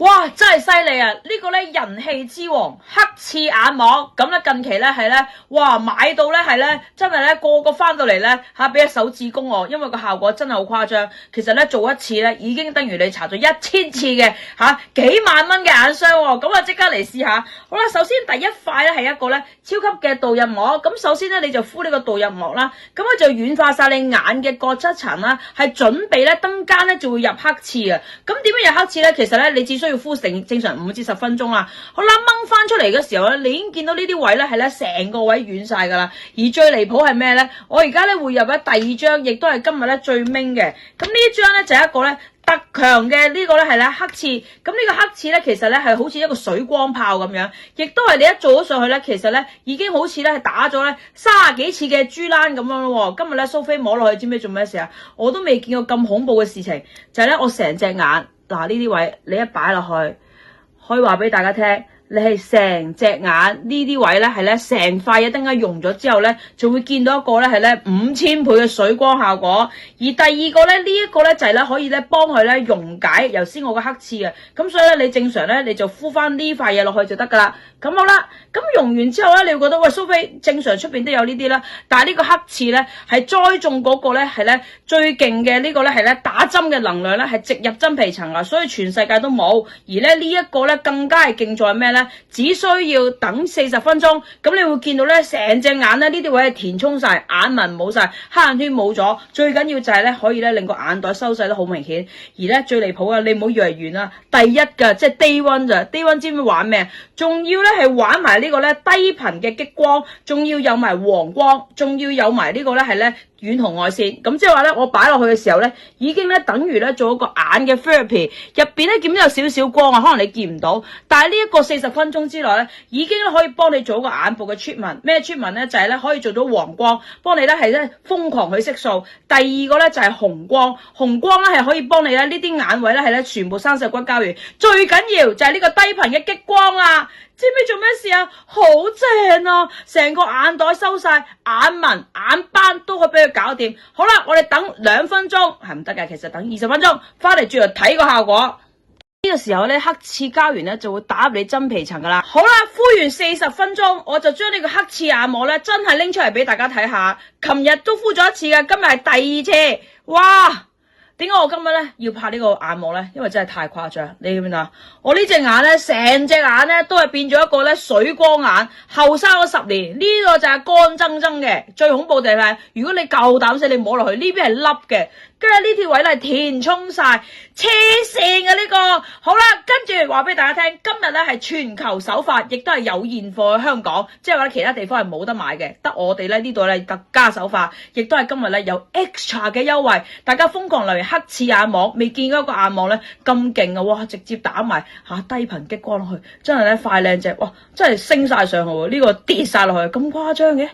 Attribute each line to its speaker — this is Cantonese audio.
Speaker 1: 哇，真係犀利啊！呢個咧人氣之王黑刺眼膜，咁咧近期咧係咧，哇買到咧係咧，真係咧個個翻到嚟咧嚇俾隻手指公我，因為個效果真係好誇張。其實咧做一次咧已經等於你搽咗1000次嘅幾萬蚊嘅眼霜喎。咁啊即刻嚟試下。好啦，首先第一塊咧係一個咧超級嘅導入膜。咁首先咧你就敷呢個導入膜啦，咁咧就軟化晒你眼嘅角質層啦，係準備咧登間咧就會入黑刺啊。咁點樣入黑刺咧？其實咧你只需要敷正常5至10分鐘啦。好啦，掹翻出嚟嘅時候咧，你已經見到呢啲位咧係咧成個位軟晒噶啦。而最離譜係咩咧？我而家咧會入咗第二張，亦都係今日咧最明嘅。咁呢張咧就係一個咧特強嘅呢個咧係咧黑刺。咁呢個黑刺咧其實咧係好似一個水光炮咁樣，亦都係你一做咗上去咧，其實咧已經好似咧係打咗咧30幾次嘅豬欄咁樣咯。今日咧蘇菲摸落去，知唔知做咩事啊？我都未見過咁恐怖嘅事情，就係咧我成隻眼。嗱，呢啲位你一擺落去，可以話俾大家聽，你係成隻眼呢啲位咧係咧成塊嘢，等間溶咗之後咧，就會見到一個咧係咧5000倍嘅水光效果。而第二個咧呢一個咧就係咧可以咧幫佢咧溶解頭先我個黑刺啊。咁所以咧你正常咧你就敷翻呢塊嘢落去就得噶啦。咁好啦，咁溶完之後咧，你會覺得喂蘇菲正常出邊都有呢啲啦，但係呢個黑刺咧係栽種嗰個咧係咧最勁嘅呢個咧係咧打針嘅能量咧係直入真皮層啊，所以全世界都冇。而咧呢一個咧更加係勁在咩咧？只需要等40分鐘，咁你會見到咧成隻眼咧呢啲位係填充晒，眼紋冇晒，黑眼圈冇咗，最緊要就係咧可以咧令個眼袋收細得好明顯。而咧最離譜啊，你唔好以為完啦，第一㗎即係 day one 咋 ，day one 知唔知玩咩？仲要咧係玩埋呢個咧低頻嘅激光，仲要有埋黃光，仲要有埋呢個咧係咧遠紅外線。咁即係話咧我擺落去嘅時候咧，已經咧等於咧做一個眼嘅 therapy， 入邊咧見到有少少光啊，可能你見唔到，但係呢一個40分鐘之內咧，已經可以幫你做一個眼部嘅 treatment。咩 treatment 咧？就係咧可以做到黃光，幫你咧係咧瘋狂去色素。第二個咧就係紅光，紅光咧係可以幫你咧呢啲眼位咧係咧全部生晒骨膠原。最緊要就係呢個低頻嘅激光啦。知唔知做咩事啊？好正啊！成個眼袋收晒，眼紋、眼斑都可以俾佢搞掂。好啦，我哋等2分鐘係唔得嘅，其實等20分鐘，翻嚟轉頭睇個效果。呢個時候咧，黑刺膠原咧就會打入你真皮層噶啦。好啦，敷完40分鐘，我就將呢個黑刺眼膜咧真係拎出嚟俾大家睇下。琴日都敷咗一次嘅，今日係第2次。哇！點解我今日咧要拍呢個眼膜咧？因為真係太誇張，你見唔見啊？我呢隻眼咧，成隻眼咧都係變咗一個咧水光眼，後生咗10年。呢個就係乾爭爭嘅，最恐怖就係如果你夠膽死，你摸落去呢邊係凹嘅，跟住呢條位咧係填充晒，黐線嘅呢個。好啦，跟住話俾大家聽，今日咧係全球首發，亦都係有現貨喺香港，即係話其他地方係冇得買嘅，得我哋咧呢度咧特價首發，亦都係今日咧有 extra 嘅優惠，大家瘋狂留言黑刺眼膜，未見過一個眼膜咧咁勁啊！哇，直接打埋低頻激光落去，真係咧快靚正，哇，真係升晒上去喎！呢個跌晒落去，咁誇張嘅。